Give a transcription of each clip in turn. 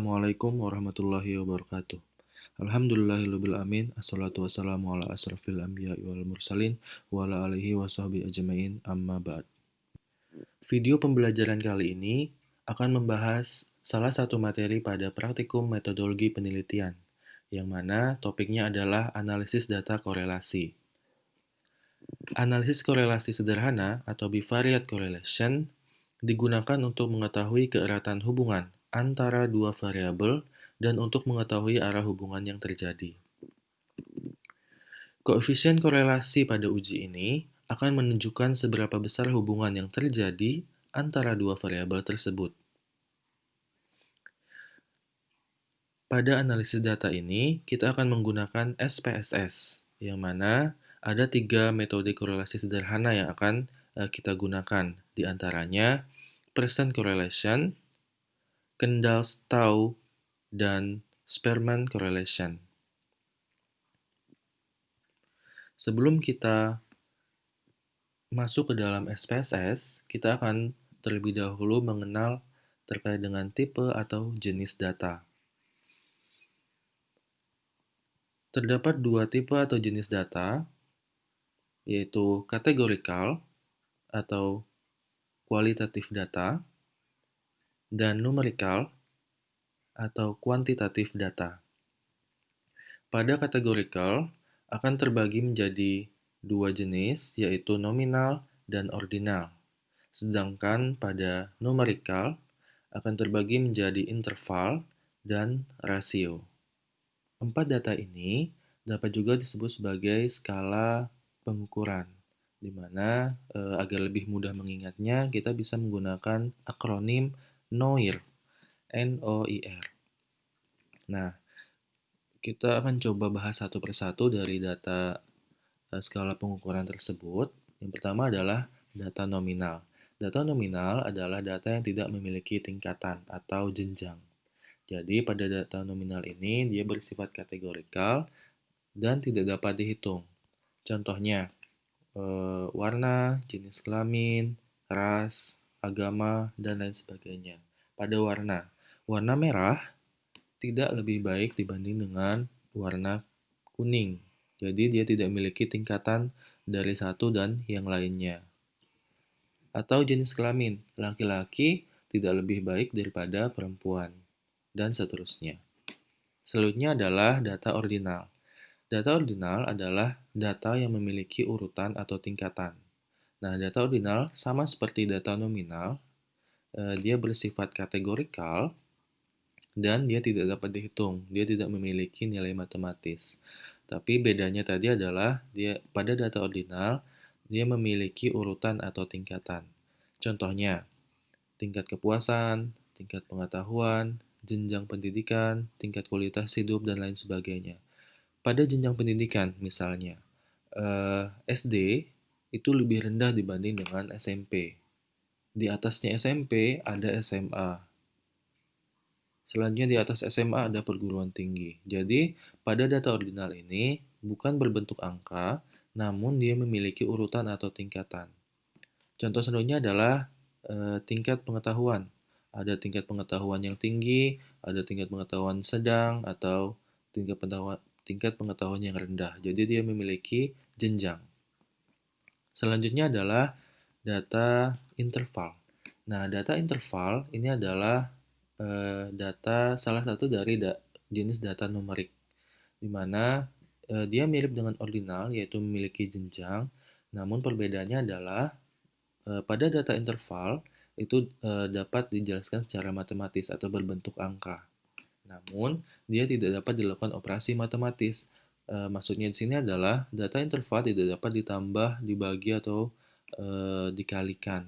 Assalamualaikum warahmatullahi wabarakatuh. Alhamdulillahirabbil alamin, assalatu wassalamu ala asrofil anbiya'i wal mursalin wa ala alihi washabihi ajmain, amma ba'd. Video pembelajaran kali ini akan membahas salah satu materi pada praktikum metodologi penelitian, yang mana topiknya adalah analisis data korelasi. Analisis korelasi sederhana atau bivariate correlation digunakan untuk mengetahui keeratan hubungan antara dua variabel dan untuk mengetahui arah hubungan yang terjadi. Koefisien korelasi pada uji ini akan menunjukkan seberapa besar hubungan yang terjadi antara dua variabel tersebut. Pada analisis data ini, kita akan menggunakan SPSS, yang mana ada 3 metode korelasi sederhana yang akan kita gunakan. Di antaranya, percent correlation, Kendall-Stau, dan Spearman correlation. Sebelum kita masuk ke dalam SPSS, kita akan terlebih dahulu mengenal terkait dengan tipe atau jenis data. Terdapat 2 tipe atau jenis data, yaitu kategorikal atau kualitatif data, dan numerikal atau kuantitatif data. Pada kategorikal akan terbagi menjadi 2 jenis, yaitu nominal dan ordinal. Sedangkan pada numerikal akan terbagi menjadi interval dan rasio. 4 data ini dapat juga disebut sebagai skala pengukuran, di mana agar lebih mudah mengingatnya, kita bisa menggunakan akronim NOIR, N-O-I-R. Nah, kita akan coba bahas satu persatu dari data skala pengukuran tersebut. Yang pertama adalah data nominal. Data nominal adalah data yang tidak memiliki tingkatan atau jenjang. Jadi pada data nominal ini dia bersifat kategorikal dan tidak dapat dihitung. Contohnya, warna, jenis kelamin, ras, agama, dan lain sebagainya. Pada warna merah tidak lebih baik dibanding dengan warna kuning. Jadi dia tidak memiliki tingkatan dari satu dan yang lainnya. Atau jenis kelamin, laki-laki tidak lebih baik daripada perempuan, dan seterusnya. Selanjutnya adalah data ordinal. Data ordinal adalah data yang memiliki urutan atau tingkatan. Nah, data ordinal sama seperti data nominal, dia bersifat kategorikal, dan dia tidak dapat dihitung, dia tidak memiliki nilai matematis. Tapi bedanya tadi adalah dia pada data ordinal, dia memiliki urutan atau tingkatan. Contohnya, tingkat kepuasan, tingkat pengetahuan, jenjang pendidikan, tingkat kualitas hidup, dan lain sebagainya. Pada jenjang pendidikan misalnya, SD itu lebih rendah dibanding dengan SMP. Di atasnya SMP ada SMA. Selanjutnya di atas SMA ada perguruan tinggi. Jadi pada data ordinal ini bukan berbentuk angka, namun dia memiliki urutan atau tingkatan. Contoh selanjutnya adalah tingkat pengetahuan. Ada tingkat pengetahuan yang tinggi, ada tingkat pengetahuan sedang, atau tingkat pengetahuan yang rendah. Jadi dia memiliki jenjang. Selanjutnya adalah data interval. Nah, data interval ini adalah data salah satu dari jenis data numerik, di mana dia mirip dengan ordinal, yaitu memiliki jenjang, namun perbedaannya adalah pada data interval itu dapat dijelaskan secara matematis atau berbentuk angka. Namun, dia tidak dapat dilakukan operasi matematis. Maksudnya di sini adalah data interval tidak dapat ditambah, dibagi, atau dikalikan.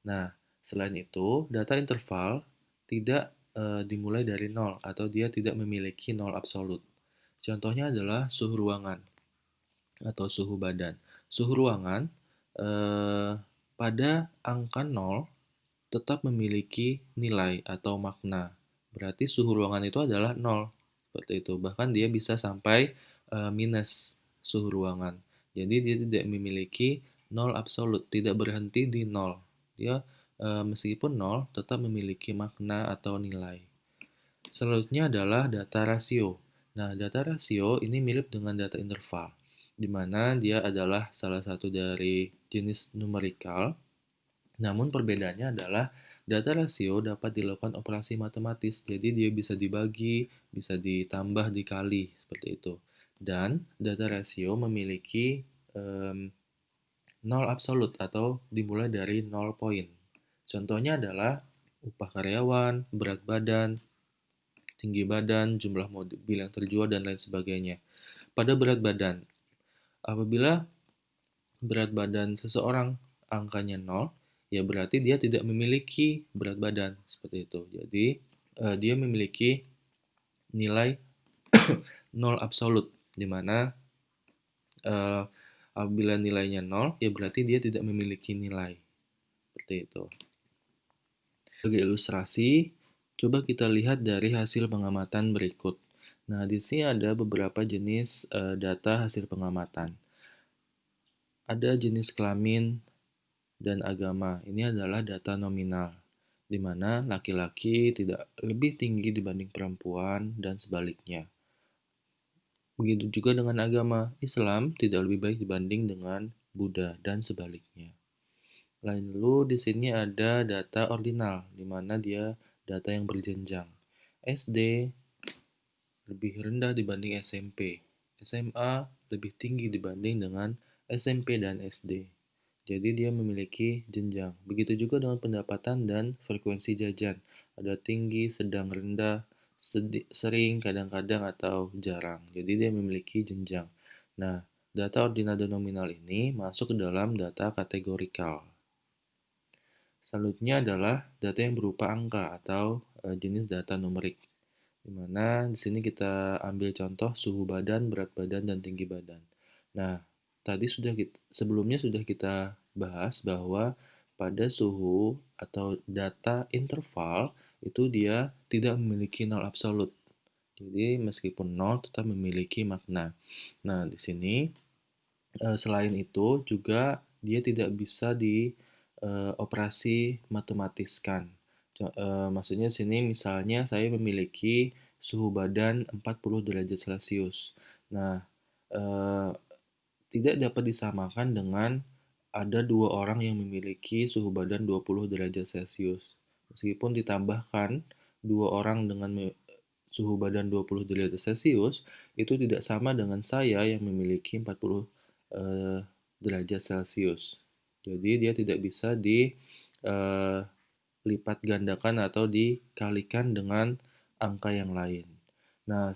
Nah, selain itu, data interval tidak dimulai dari nol atau dia tidak memiliki nol absolut. Contohnya adalah suhu ruangan atau suhu badan. Suhu ruangan pada angka 0 tetap memiliki nilai atau makna. Berarti suhu ruangan itu adalah 0. Seperti itu. Bahkan dia bisa sampai minus suhu ruangan. Jadi dia tidak memiliki 0 absolut, tidak berhenti di 0. Dia meskipun 0 tetap memiliki makna atau nilai. Selanjutnya adalah data rasio. Nah, data rasio ini mirip dengan data interval, di mana dia adalah salah satu dari jenis numerikal. Namun perbedaannya adalah data rasio dapat dilakukan operasi matematis, jadi dia bisa dibagi, bisa ditambah, dikali, seperti itu. Dan data rasio memiliki em, nol absolut atau dimulai dari 0 poin. Contohnya adalah upah karyawan, berat badan, tinggi badan, jumlah mobil yang terjual, dan lain sebagainya. Pada berat badan, apabila berat badan seseorang angkanya 0, ya berarti dia tidak memiliki berat badan, seperti itu. Jadi, dia memiliki nilai nol absolut, di mana eh, apabila nilainya 0, ya berarti dia tidak memiliki nilai, seperti itu. Sebagai ilustrasi, coba kita lihat dari hasil pengamatan berikut. Nah, di sini ada beberapa jenis data hasil pengamatan. Ada jenis kelamin dan agama. Ini adalah data nominal, di mana laki-laki tidak lebih tinggi dibanding perempuan dan sebaliknya. Begitu juga dengan agama, Islam tidak lebih baik dibanding dengan Buddha dan sebaliknya. Lalu di sini ada data ordinal, di mana dia data yang berjenjang. SD lebih rendah dibanding SMP. SMA lebih tinggi dibanding dengan SMP dan SD. Jadi dia memiliki jenjang. Begitu juga dengan pendapatan dan frekuensi jajan. Ada tinggi, sedang, rendah, sering, kadang-kadang, atau jarang. Jadi dia memiliki jenjang. Nah, data ordinal dan nominal ini masuk ke dalam data kategorikal. Selanjutnya adalah data yang berupa angka atau jenis data numerik. Di mana di sini kita ambil contoh suhu badan, berat badan, dan tinggi badan. Nah, tadi sebelumnya sudah kita bahas bahwa pada suhu atau data interval itu dia tidak memiliki nol absolut. Jadi meskipun nol tetap memiliki makna. Nah, di sini selain itu juga dia tidak bisa dioperasi matematiskan. Maksudnya sini misalnya saya memiliki suhu badan 40 derajat Celcius. Nah, eh, tidak dapat disamakan dengan ada dua orang yang memiliki suhu badan 20 derajat Celcius. Meskipun ditambahkan dua orang dengan suhu badan 20 derajat Celcius, itu tidak sama dengan saya yang memiliki 40 derajat Celcius. Jadi dia tidak bisa dilipat gandakan atau dikalikan dengan angka yang lain. Nah,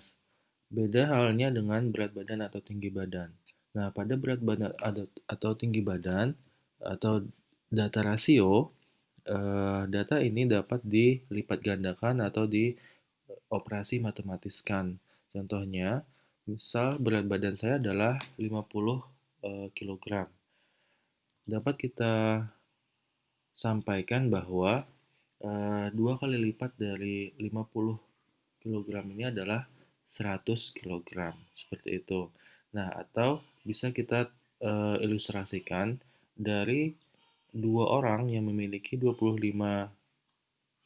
beda halnya dengan berat badan atau tinggi badan. Nah, pada berat badan atau tinggi badan atau data rasio, data ini dapat dilipat gandakan atau dioperasi matematiskan. Contohnya, misal berat badan saya adalah 50 kg. Dapat kita sampaikan bahwa 2 kali lipat dari 50 kilogram ini adalah 100 kilogram, seperti itu. Nah, atau bisa kita ilustrasikan dari dua orang yang memiliki 25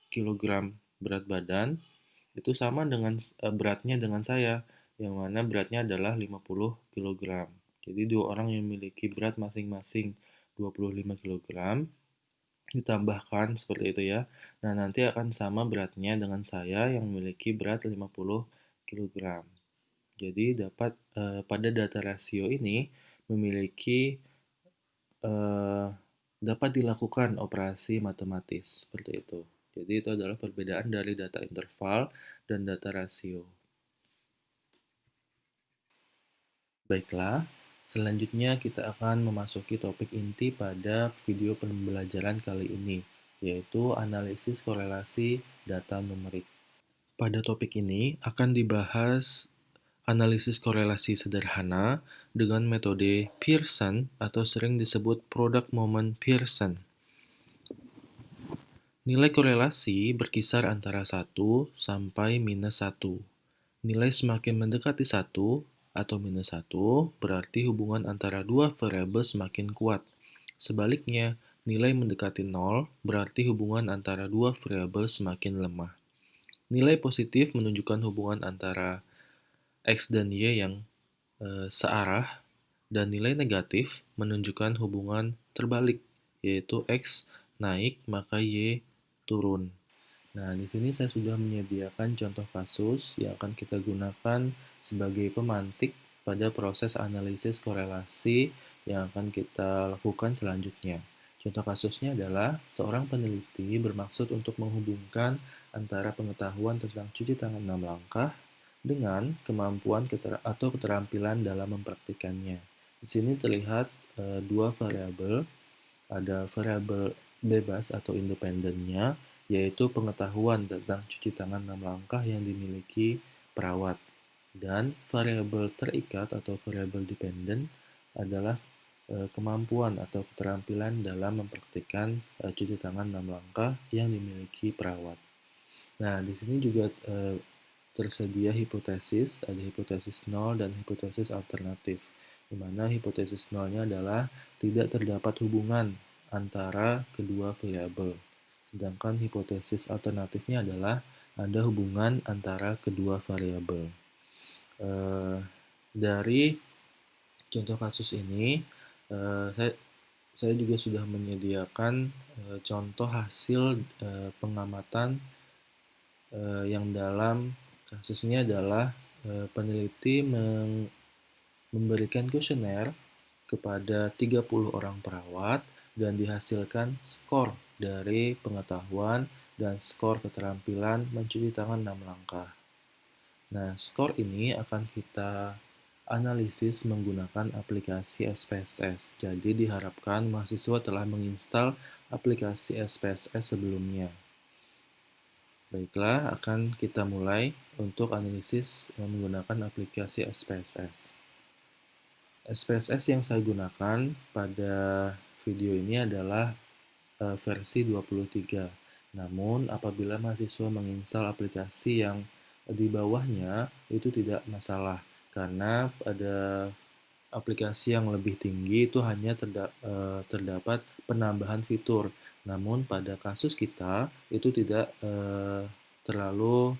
kilogram berat badan, itu sama dengan beratnya dengan saya, yang mana beratnya adalah 50 kilogram. Jadi dua orang yang memiliki berat masing-masing 25 kilogram, ditambahkan seperti itu ya. Nah, nanti akan sama beratnya dengan saya yang memiliki berat 50 kilogram. Jadi pada data rasio ini memiliki dapat dilakukan operasi matematis seperti itu. Jadi itu adalah perbedaan dari data interval dan data rasio. Baiklah, selanjutnya kita akan memasuki topik inti pada video pembelajaran kali ini, yaitu analisis korelasi data numerik. Pada topik ini akan dibahas analisis korelasi sederhana dengan metode Pearson atau sering disebut product moment Pearson. Nilai korelasi berkisar antara 1 sampai minus 1. Nilai semakin mendekati 1 atau minus 1 berarti hubungan antara dua variabel semakin kuat. Sebaliknya, nilai mendekati 0 berarti hubungan antara dua variabel semakin lemah. Nilai positif menunjukkan hubungan antara X dan Y yang searah, dan nilai negatif menunjukkan hubungan terbalik, yaitu X naik maka Y turun. Nah, di sini saya sudah menyediakan contoh kasus yang akan kita gunakan sebagai pemantik pada proses analisis korelasi yang akan kita lakukan selanjutnya. Contoh kasusnya adalah seorang peneliti bermaksud untuk menghubungkan antara pengetahuan tentang cuci tangan 6 langkah dengan kemampuan atau keterampilan dalam mempraktikannya. Di sini terlihat dua variabel, ada variabel bebas atau independennya, yaitu pengetahuan tentang cuci tangan 6 langkah yang dimiliki perawat. Dan variabel terikat atau variabel dependent adalah kemampuan atau keterampilan dalam mempraktikkan cuci tangan 6 langkah yang dimiliki perawat. Nah, di sini juga tersedia hipotesis, ada hipotesis nol dan hipotesis alternatif, di mana hipotesis nolnya adalah tidak terdapat hubungan antara kedua variabel. Sedangkan hipotesis alternatifnya adalah ada hubungan antara kedua variabel. Dari contoh kasus ini, saya juga sudah menyediakan contoh hasil pengamatan yang dalam kasus ini adalah peneliti memberikan kuesioner kepada 30 orang perawat dan dihasilkan skor dari pengetahuan dan skor keterampilan mencuci tangan 6 langkah. Nah, skor ini akan kita analisis menggunakan aplikasi SPSS. Jadi diharapkan mahasiswa telah menginstal aplikasi SPSS sebelumnya. Baiklah, akan kita mulai untuk analisis menggunakan aplikasi SPSS. SPSS yang saya gunakan pada video ini adalah versi 23. Namun, apabila mahasiswa menginstal aplikasi yang di bawahnya, itu tidak masalah. Karena pada aplikasi yang lebih tinggi itu hanya terdapat penambahan fitur. Namun pada kasus kita itu tidak terlalu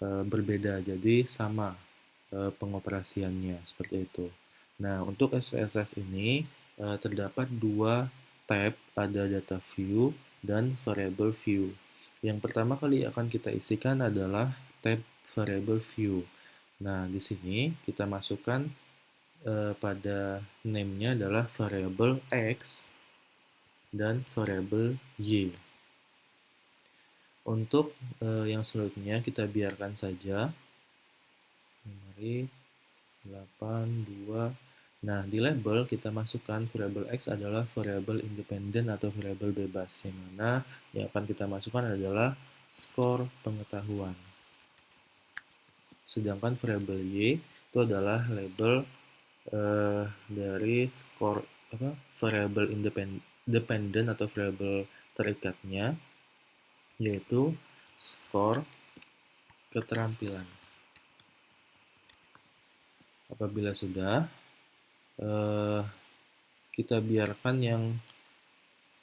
berbeda, jadi sama pengoperasiannya seperti itu. Nah, untuk SPSS ini terdapat dua tab, ada data view dan variable view. Yang pertama kali akan kita isikan adalah tab variable view. Nah, di sini kita masukkan pada name-nya adalah variable X dan variable Y. Untuk yang selanjutnya kita biarkan saja. Mari 8, 2. Nah, di label kita masukkan variable X adalah variabel independen atau variabel bebas, yang mana yang akan kita masukkan adalah skor pengetahuan. Sedangkan variabel Y itu adalah label dari skor variabel independen atau variabel terikatnya, yaitu skor keterampilan. Apabila sudah, kita biarkan yang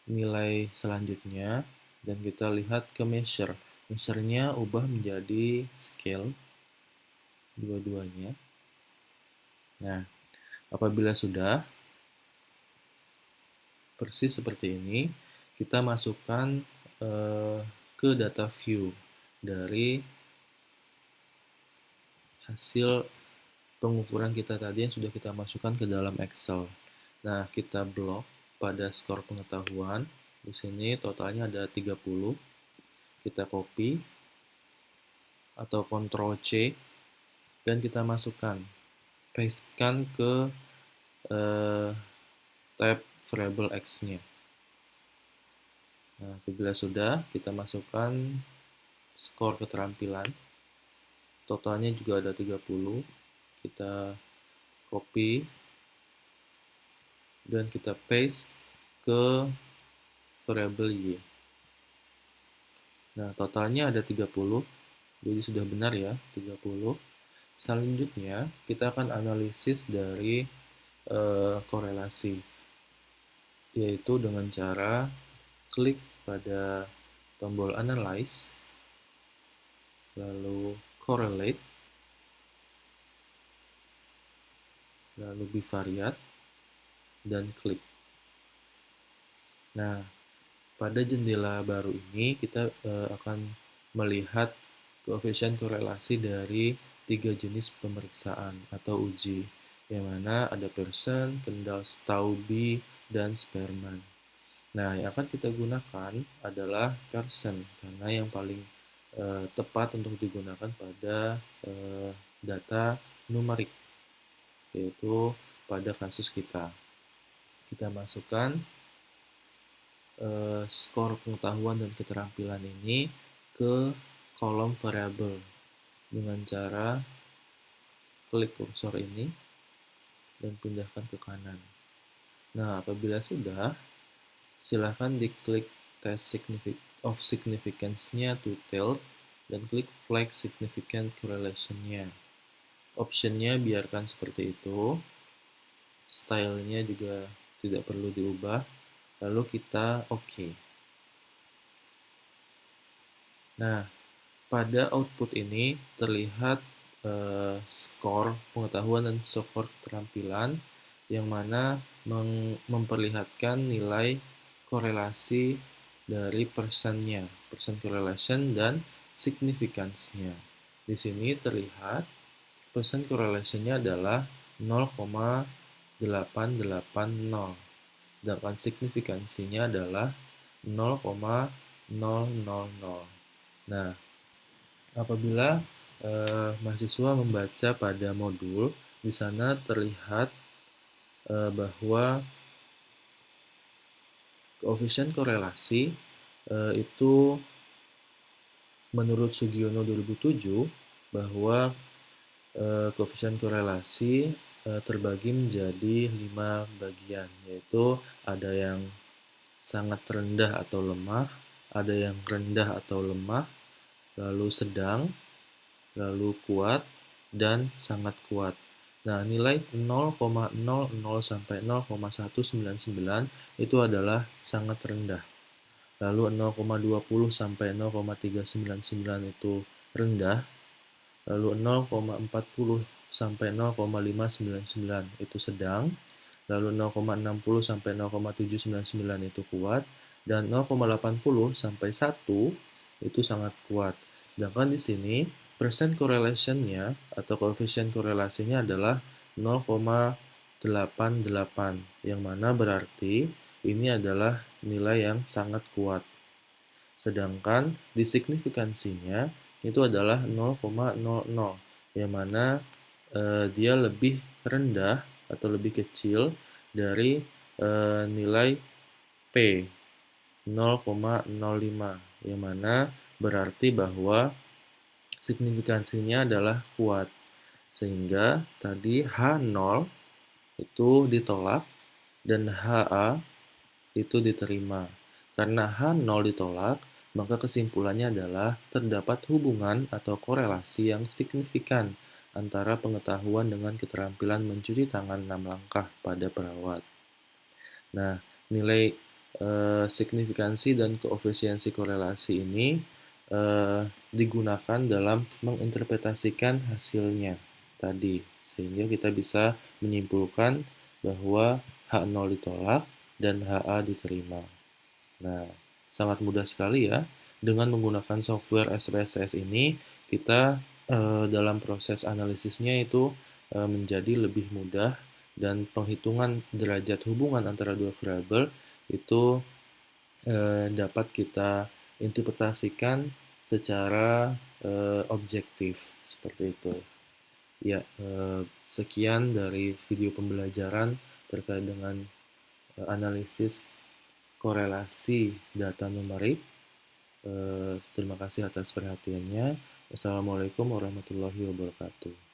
nilai selanjutnya dan kita lihat ke measure. Measure-nya ubah menjadi scale dua-duanya. Nah, apabila sudah persis seperti ini, kita masukkan ke data view dari hasil pengukuran kita tadi yang sudah kita masukkan ke dalam Excel. Nah, kita blok pada skor pengetahuan. Di sini totalnya ada 30. Kita copy atau Ctrl C dan kita masukkan, pastekan ke tab variable X-nya. Nah, apabila sudah, kita masukkan skor keterampilan. Totalnya juga ada 30. Kita copy dan kita paste ke variable Y. Nah, totalnya ada 30. Jadi sudah benar ya, 30. Selanjutnya, kita akan analisis dari korelasi, yaitu dengan cara klik pada tombol Analyze lalu correlate, lalu bivariate, dan klik. Nah, pada jendela baru ini kita akan melihat koefisien korelasi dari 3 jenis pemeriksaan atau uji, yang mana ada Pearson, Kendall, Stauby, dan Spearman. Nah, yang akan kita gunakan adalah Pearson karena yang paling tepat untuk digunakan pada data numerik, yaitu pada kasus kita. Kita masukkan skor pengetahuan dan keterampilan ini ke kolom variabel dengan cara klik kursor ini dan pindahkan ke kanan. Nah, apabila sudah, silahkan diklik test of significance-nya to tilt dan klik flag significant correlation-nya. Option-nya biarkan seperti itu. Style-nya juga tidak perlu diubah. Lalu kita OK. Nah, pada output ini terlihat skor pengetahuan dan skor keterampilan yang mana memperlihatkan nilai korelasi dari persennya, persen correlation dan significance-nya. Di sini terlihat persen correlation-nya adalah 0,880, sedangkan signifikansinya adalah 0,000. Nah, apabila mahasiswa membaca pada modul, di sana terlihat bahwa koefisien korelasi itu menurut Sugiono 2007 bahwa koefisien korelasi terbagi menjadi 5 bagian, yaitu ada yang sangat rendah atau lemah, ada yang rendah atau lemah, lalu sedang, lalu kuat, dan sangat kuat. Nah, nilai 0,00 sampai 0,199 itu adalah sangat rendah. Lalu 0,20 sampai 0,399 itu rendah. Lalu 0,40 sampai 0,599 itu sedang. Lalu 0,60 sampai 0,799 itu kuat. Dan 0,80 sampai 1 itu sangat kuat. Sedangkan di sini persen correlation-nya atau koefisien korelasinya adalah 0,88, yang mana berarti ini adalah nilai yang sangat kuat. Sedangkan di signifikansinya itu adalah 0,00, yang mana dia lebih rendah atau lebih kecil dari nilai P 0,05, yang mana berarti bahwa signifikansinya adalah kuat. Sehingga tadi H0 itu ditolak dan HA itu diterima. Karena H0 ditolak, maka kesimpulannya adalah terdapat hubungan atau korelasi yang signifikan antara pengetahuan dengan keterampilan mencuci tangan 6 langkah pada perawat. Nah, nilai signifikansi dan koefisiensi korelasi ini digunakan dalam menginterpretasikan hasilnya tadi, sehingga kita bisa menyimpulkan bahwa H0 ditolak dan HA diterima. Nah, sangat mudah sekali ya. Dengan menggunakan software SPSS ini, kita dalam proses analisisnya itu menjadi lebih mudah dan penghitungan derajat hubungan antara dua variabel itu dapat kita interpretasikan secara objektif seperti itu. Ya, sekian dari video pembelajaran terkait dengan analisis korelasi data numerik. Terima kasih atas perhatiannya. Wassalamualaikum warahmatullahi wabarakatuh.